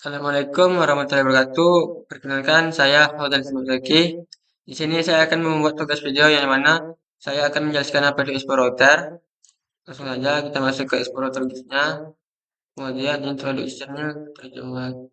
Assalamualaikum warahmatullahi wabarakatuh. Perkenalkan, saya Fauzan Zaki. Di sini saya akan membuat tugas video yang mana saya akan menjelaskan apa itu expo router. Langsung saja kita masuk ke expo router-nya. Kemudian introduction-nya terjemahkan.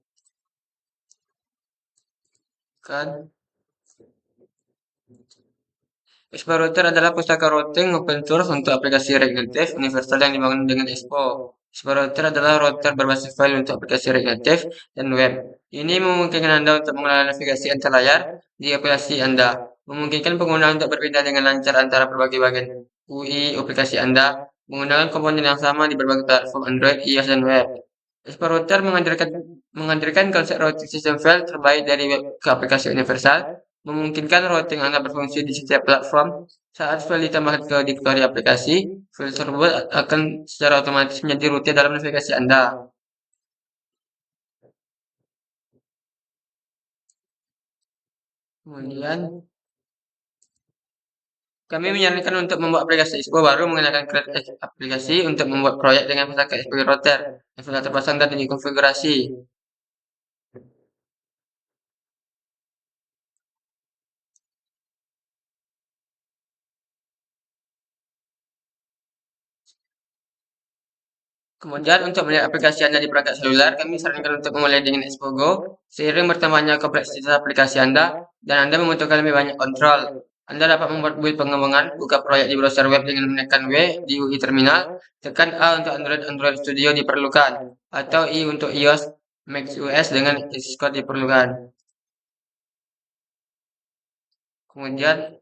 Expo router adalah pustaka routing open source untuk aplikasi React Native universal yang dibangun dengan Expo. Expo router adalah router berbasis file untuk aplikasi React Native dan web. Ini memungkinkan Anda untuk mengelola navigasi antar layar di aplikasi Anda, memungkinkan pengguna untuk berpindah dengan lancar antara berbagai bagian UI aplikasi Anda, menggunakan komponen yang sama di berbagai platform Android, iOS, dan web. Expo router menghadirkan konsep routing sistem file terbaik dari web ke aplikasi universal, memungkinkan routing Anda berfungsi di setiap platform. Saat file ditambahkan ke direktori aplikasi, file tersebut akan secara otomatis menjadi rute dalam navigasi Anda. Kemudian, kami menyarankan untuk membuat aplikasi Expo baru menggunakan Create aplikasi untuk membuat proyek dengan pustaka Expo Router yang sudah terpasang dan dikonfigurasi. Kemudian untuk melihat aplikasi Anda di perangkat seluler, kami sarankan untuk memulai dengan Expo Go. Seiring bertambahnya kompleksitas aplikasi Anda, dan Anda membutuhkan lebih banyak kontrol. Anda dapat membuat build pengembangan, buka proyek di browser web dengan menekan W di UI terminal, tekan A untuk Android Studio diperlukan, atau I untuk iOS macOS dengan Xcode diperlukan. Kemudian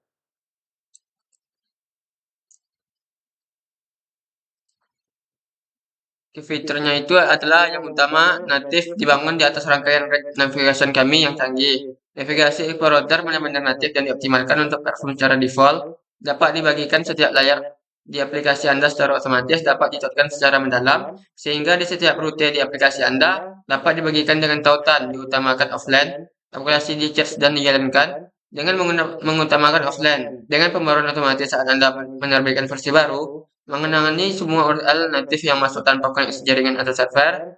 fiturnya itu adalah yang utama natif dibangun di atas rangkaian navigation kami yang canggih. Navigasi explorer benar-benar natif dan dioptimalkan untuk platform secara default. Dapat dibagikan setiap layar di aplikasi Anda secara otomatis dapat dicocokkan secara mendalam, sehingga di setiap rute di aplikasi Anda dapat dibagikan dengan tautan, diutamakan offline, aplikasi di-charge dan dijalankan dengan mengutamakan offline. Dengan pembaruan otomatis saat Anda menerbitkan versi baru, mengenangi semua URL natif yang masuk tanpa koneksi jaringan atau server,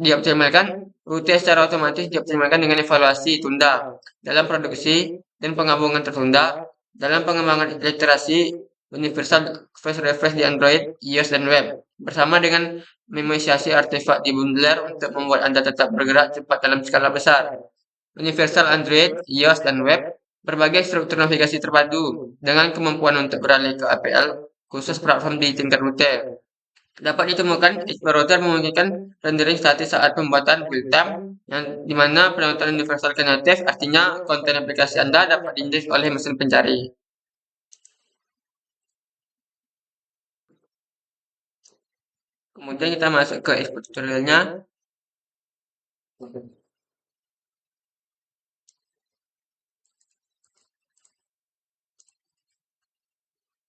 dioptimalkan rute secara otomatis dioptimalkan dengan evaluasi tunda dalam produksi dan penggabungan tertunda dalam pengembangan literasi universal fast refresh di Android, iOS, dan web bersama dengan memorisasi artefak di bundler untuk membuat Anda tetap bergerak cepat dalam skala besar. Universal Android, iOS, dan web berbagai struktur navigasi terpadu dengan kemampuan untuk beralih ke APL khusus platform di tingkat rute. Dapat ditemukan explorer memungkinkan rendering statis saat pembuatan build time, yang dimana penonton universal ke native artinya konten aplikasi Anda dapat diindeks oleh mesin pencari. Kemudian kita masuk ke expo tutorialnya.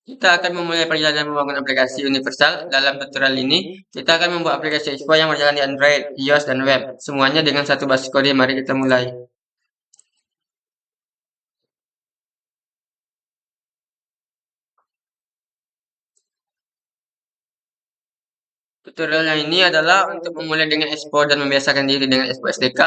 Kita akan memulai perjalanan membangun aplikasi universal. Dalam tutorial ini, kita akan membuat aplikasi Expo yang berjalan di Android, iOS, dan web. Semuanya dengan satu basis kode. Mari kita mulai. Tutorial yang ini adalah untuk memulai dengan Expo dan membiasakan diri dengan Expo SDK.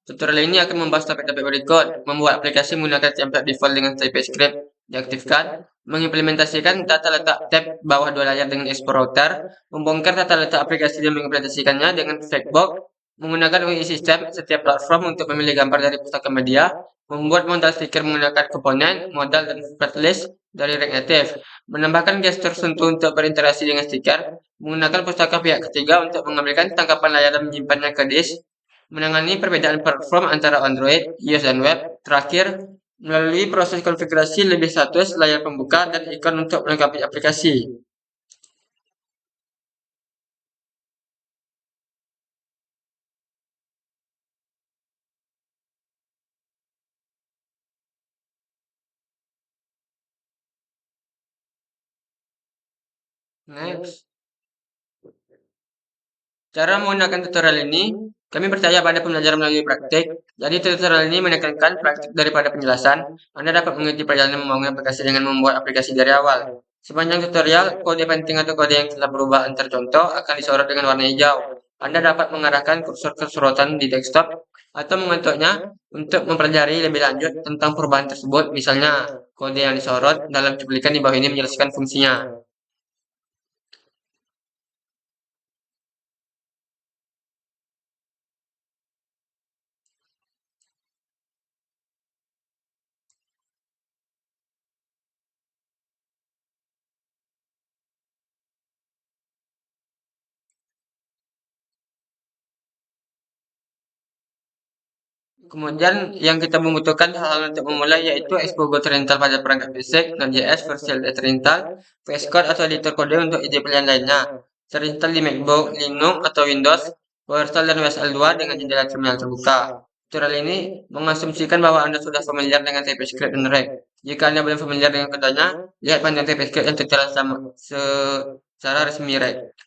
Tutorial ini akan membahas topik-topik berikut: membuat aplikasi menggunakan template default dengan TypeScript diaktifkan, mengimplementasikan tata letak tab bawah dua layar dengan Expo Router, membongkar tata letak aplikasi dan mengimplementasikannya dengan Flexbox, menggunakan UI sistem setiap platform untuk memilih gambar dari pustaka media, membuat modal stiker menggunakan komponen, modal, dan playlist dari React Native, menambahkan gestur sentuh untuk berinteraksi dengan stiker, menggunakan pustaka pihak ketiga untuk mengambilkan tangkapan layar dan menyimpannya ke disk, menangani perbedaan platform antara Android, iOS, dan web. Terakhir, melalui proses konfigurasi lebih status, layar pembuka, dan ikon untuk melengkapi aplikasi. Next. Cara menggunakan tutorial ini, kami percaya pada pembelajaran melalui praktik. Jadi tutorial ini menekankan praktik daripada penjelasan. Anda dapat mengikuti perjalanan membangun aplikasi dengan membuat aplikasi dari awal. Sepanjang tutorial, kode penting atau kode yang telah berubah antar contoh akan disorot dengan warna hijau. Anda dapat mengarahkan kursor ke sorotan di desktop atau mengetuknya untuk mempelajari lebih lanjut tentang perubahan tersebut. Misalnya, kode yang disorot dalam cuplikan di bawah ini menjelaskan fungsinya. Kemudian yang kita membutuhkan hal untuk memulai yaitu Expo Terintal pada perangkat basic, Node.js, versi Terintal, VS Code atau editor kode untuk ide pilihan lainnya. Terintal di MacBook, Linux atau Windows, PowerShell dan WSL2 dengan jendela terminal terbuka. Tutorial ini mengasumsikan bahwa Anda sudah familiar dengan TypeScript dan React. Jika Anda belum familiar dengan keduanya, lihat panjang TypeScript dan tutorial secara resmi React.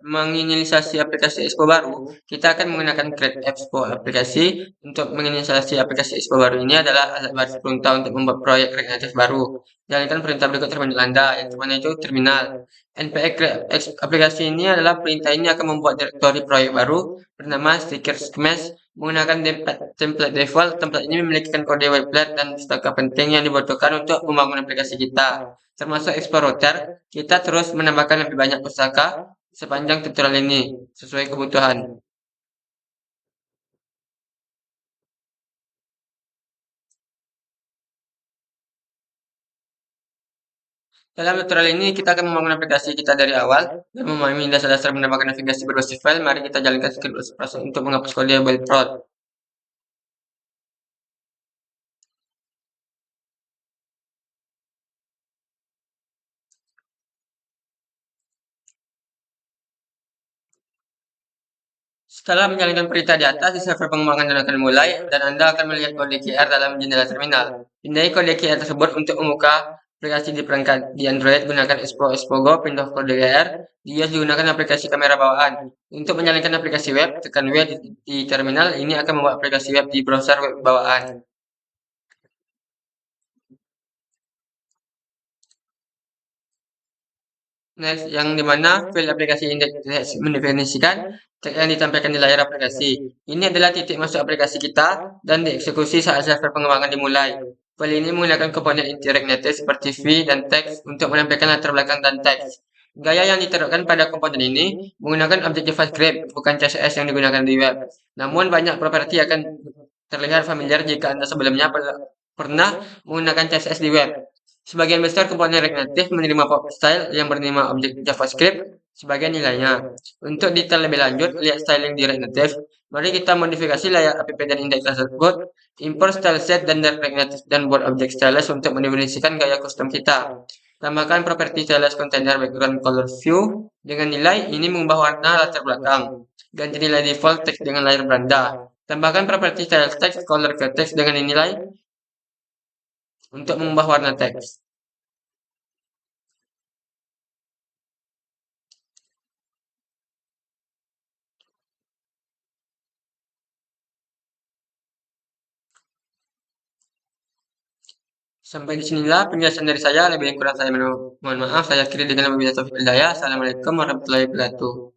Menginisiasi aplikasi Expo baru, kita akan menggunakan Create Expo aplikasi. Untuk menginisiasi aplikasi Expo baru ini adalah alat baris perintah untuk membuat proyek React Native baru. Jalankan perintah berikut terminal Anda, yang pertama itu terminal. npx create aplikasi ini adalah perintah ini akan membuat direktori proyek baru bernama sticker smash menggunakan template default. Template ini memiliki kode weblet dan staka penting yang dibutuhkan untuk membangun aplikasi kita. Termasuk explorer, kita terus menambahkan lebih banyak pustaka sepanjang tutorial ini sesuai kebutuhan. Dalam tutorial ini kita akan membangun aplikasi kita dari awal dan memahami dasar-dasar menambahkan navigasi berbasis file. Mari kita jalankan skrip proses untuk menghapus kode build prod. Setelah menjalankan perintah di atas, di server pengembangan dan akan mulai, dan Anda akan melihat kode QR dalam jendela terminal. Pindai kode QR tersebut untuk membuka aplikasi di perangkat di Android, gunakan Expo Go, pindah kode QR. Di iOS digunakan aplikasi kamera bawaan. Untuk menjalankan aplikasi web, tekan W di terminal. Ini akan membuat aplikasi web di browser web bawaan. Next, yang dimana file aplikasi ini mendefinisikan tag yang ditampilkan di layar aplikasi. Ini adalah titik masuk aplikasi kita dan dieksekusi saat server pengembangan dimulai. File ini menggunakan komponen inti React Native seperti v dan text untuk menampilkan latar belakang dan teks. Gaya yang ditaruhkan pada komponen ini menggunakan objek JavaScript, bukan CSS yang digunakan di web. Namun banyak properti akan terlihat familiar jika Anda sebelumnya pernah menggunakan CSS di web. Sebagian besar komponen React Native menerima pop style yang bernama objek JavaScript sebagai nilainya. Untuk detail lebih lanjut, lihat styling di React Native. Mari kita modifikasi layar app dan indeks tersebut. Import style set dan React Native dan buat objek stylus untuk mendefinisikan gaya custom kita. Tambahkan properti stylus container background color view dengan nilai ini mengubah warna latar belakang. Ganti nilai default text dengan layar beranda. Tambahkan properti style text color ke text dengan nilai untuk mengubah warna teks. Sampai di sinilah penjelasan dari saya. Lebih kurang saya mohon maaf. Saya akhiri dengan wabillahi taufiq wal hidayah. Assalamualaikum warahmatullahi wabarakatuh.